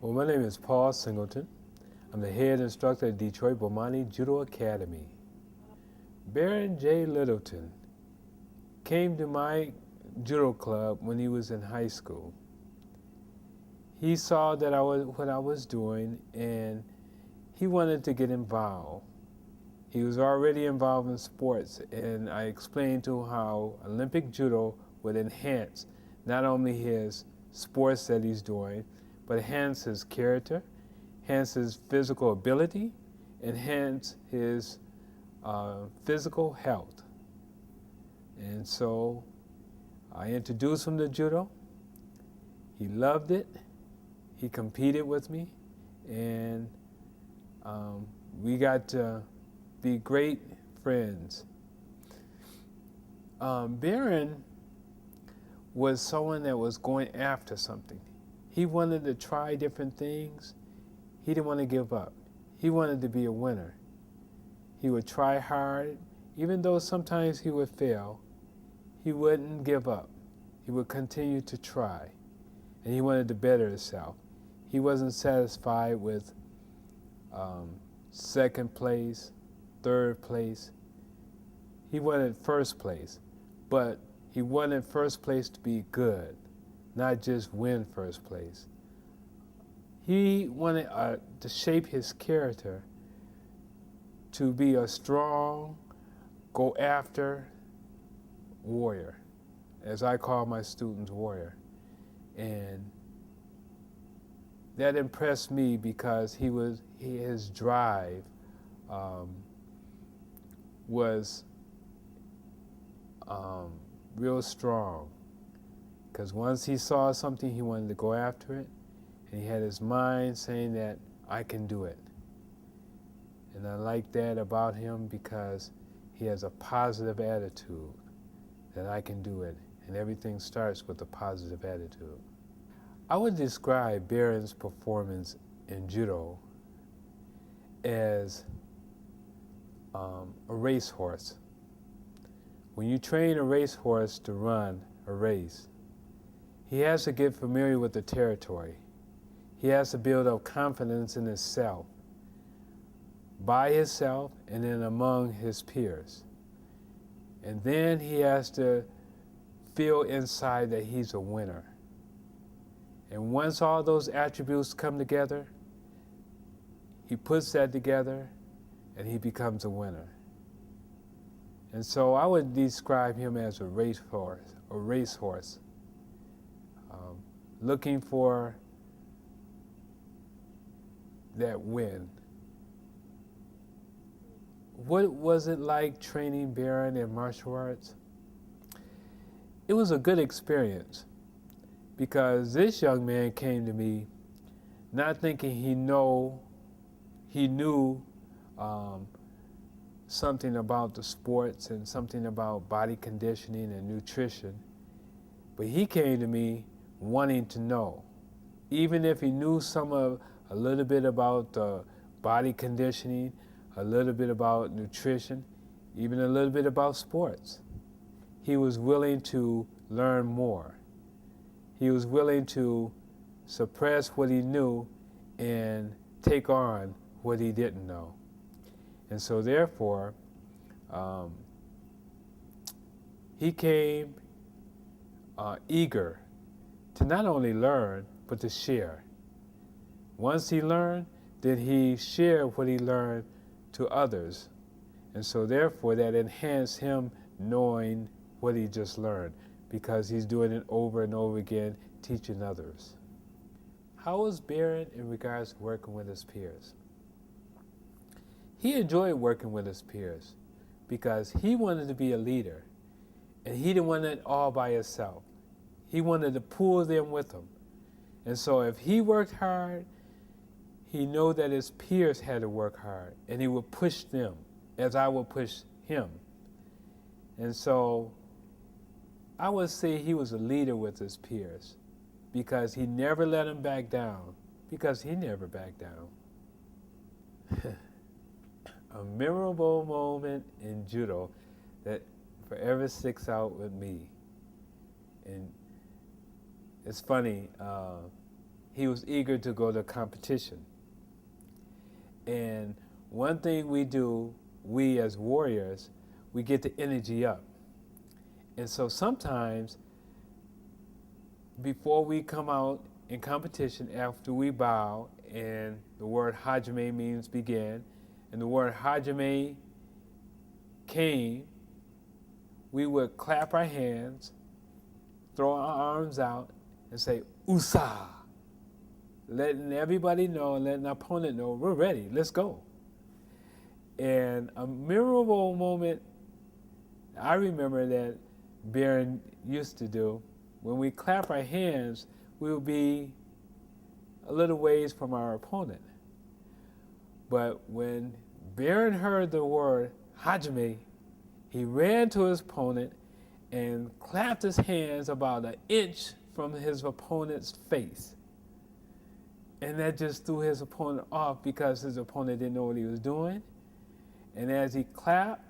Well, my name is Paul Singleton. I'm the head instructor at Detroit Bomani Judo Academy. Baron J. Littleton came to my judo club when he was in high school. He saw that what I was doing, and he wanted to get involved. He was already involved in sports, and I explained to him how Olympic judo would enhance not only his sports that he's doing, but enhance his character, enhance his physical ability, enhance his physical health. And so I introduced him to judo. He loved it. He competed with me, and we got to be great friends. Baron was someone that was going after something. He wanted to try different things. He didn't want to give up. He wanted to be a winner. He would try hard. Even though sometimes he would fail, he wouldn't give up. He would continue to try. And he wanted to better himself. He wasn't satisfied with second place, third place. He wanted first place. But he wanted first place to be good, not just win first place. He wanted to shape his character to be a strong, go after warrior, as I call my students warrior. And that impressed me because his drive was real strong. Because once he saw something, he wanted to go after it, and he had his mind saying that I can do it. And I like that about him because he has a positive attitude that I can do it, and everything starts with a positive attitude. I would describe Baron's performance in judo as a racehorse. When you train a racehorse to run a race, he has to get familiar with the territory. He has to build up confidence in himself, by himself and then among his peers. And then he has to feel inside that he's a winner. And once all those attributes come together, he puts that together and he becomes a winner. And so I would describe him as a racehorse, looking for that win. What was it like training Baron in martial arts? It was a good experience because this young man came to me not thinking he knew something about the sports and something about body conditioning and nutrition, but he came to me wanting to know. Even if he knew a little bit about body conditioning, a little bit about nutrition, even a little bit about sports, he was willing to learn more. He was willing to suppress what he knew and take on what he didn't know. And so therefore, he came eager to not only learn, but to share. Once he learned, then he shared what he learned to others. And so therefore, that enhanced him knowing what he just learned, because he's doing it over and over again, teaching others. How was Baron in regards to working with his peers? He enjoyed working with his peers because he wanted to be a leader, and he didn't want it all by himself. He wanted to pull them with him. And so if he worked hard, he knew that his peers had to work hard, and he would push them as I would push him. And so I would say he was a leader with his peers because he never let them back down, because he never backed down. A memorable moment in judo that forever sticks out with me. And it's funny, he was eager to go to competition. And one thing we do, we as warriors, we get the energy up. And so sometimes before we come out in competition, after we bow, and the word hajime means begin, and the word hajime came, we would clap our hands, throw our arms out, and say, Usa, letting everybody know, letting our opponent know, we're ready, let's go. And a memorable moment I remember that Baron used to do, when we clap our hands, we would be a little ways from our opponent. But when Baron heard the word hajime, he ran to his opponent and clapped his hands about an inch from his opponent's face. And that just threw his opponent off because his opponent didn't know what he was doing. And as he clapped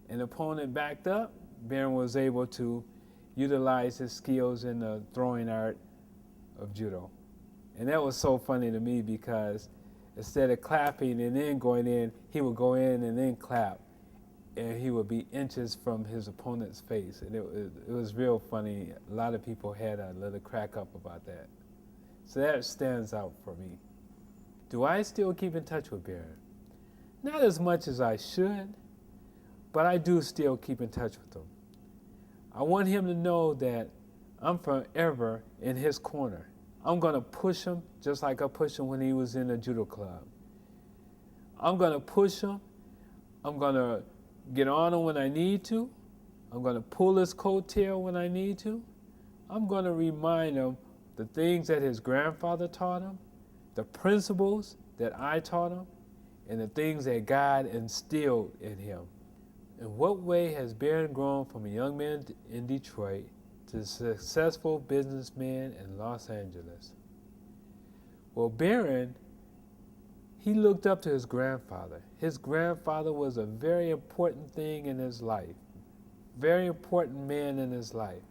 and the opponent backed up, Baron was able to utilize his skills in the throwing art of judo. And that was so funny to me because instead of clapping and then going in, he would go in and then clap. And he would be inches from his opponent's face. And it was real funny. A lot of people had a little crack up about that. So that stands out for me. Do I still keep in touch with Baron? Not as much as I should, but I do still keep in touch with him. I want him to know that I'm forever in his corner. I'm going to push him just like I pushed him when he was in the judo club. I'm going to push him. I'm going to get on him when I need to. I'm going to pull his coattail when I need to. I'm going to remind him the things that his grandfather taught him, the principles that I taught him, and the things that God instilled in him. In what way has Baron grown from a young man in Detroit to a successful businessman in Los Angeles? Well, Baron, he looked up to his grandfather. His grandfather was a very important thing in his life, very important man in his life.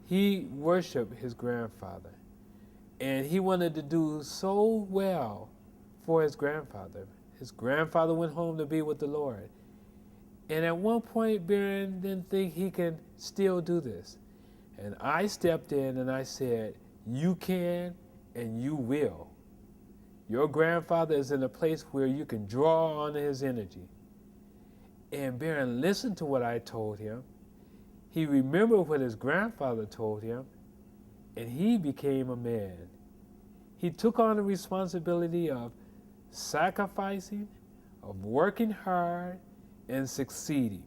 He worshiped his grandfather, and he wanted to do so well for his grandfather. His grandfather went home to be with the Lord. And at one point, Baron didn't think he can still do this. And I stepped in and I said, you can and you will. Your grandfather is in a place where you can draw on his energy. And Baron listened to what I told him. He remembered what his grandfather told him, and he became a man. He took on the responsibility of sacrificing, of working hard, and succeeding.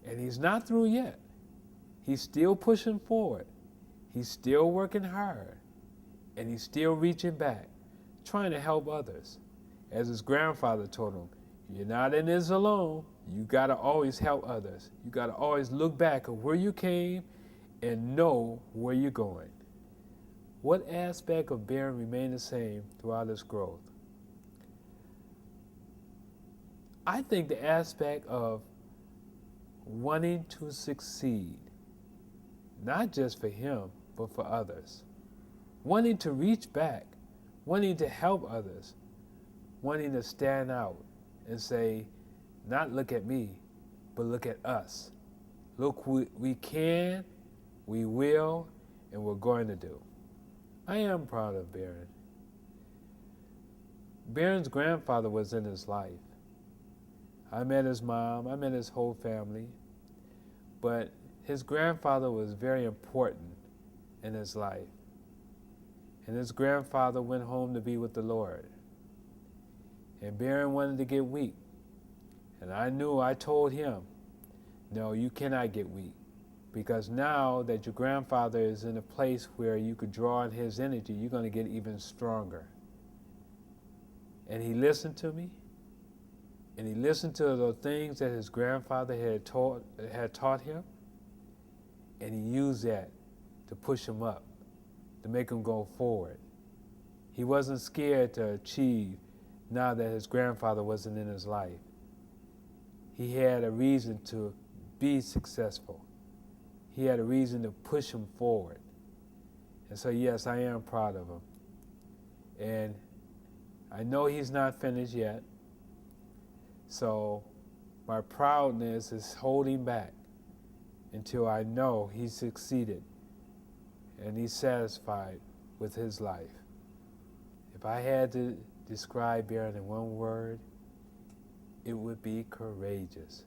And he's not through yet. He's still pushing forward. He's still working hard. And he's still reaching back, trying to help others. As his grandfather told him, you're not in this alone. You got to always help others. You got to always look back at where you came and know where you're going. What aspect of Baron remained the same throughout his growth? I think the aspect of wanting to succeed, not just for him, but for others. Wanting to reach back, wanting to help others, wanting to stand out and say, not look at me, but look at us. Look, we can, we will, and we're going to do. I am proud of Baron. Baron's grandfather was in his life. I met his mom, I met his whole family, but his grandfather was very important in his life. And his grandfather went home to be with the Lord. And Baron wanted to get weak. And I told him, no, you cannot get weak. Because now that your grandfather is in a place where you could draw on his energy, you're going to get even stronger. And he listened to me. And he listened to the things that his grandfather had taught him. And he used that to push him up, to make him go forward. He wasn't scared to achieve now that his grandfather wasn't in his life. He had a reason to be successful. He had a reason to push him forward. And so, yes, I am proud of him. And I know he's not finished yet. So my proudness is holding back until I know he's succeeded and he's satisfied with his life. If I had to describe Baron in one word, it would be courageous.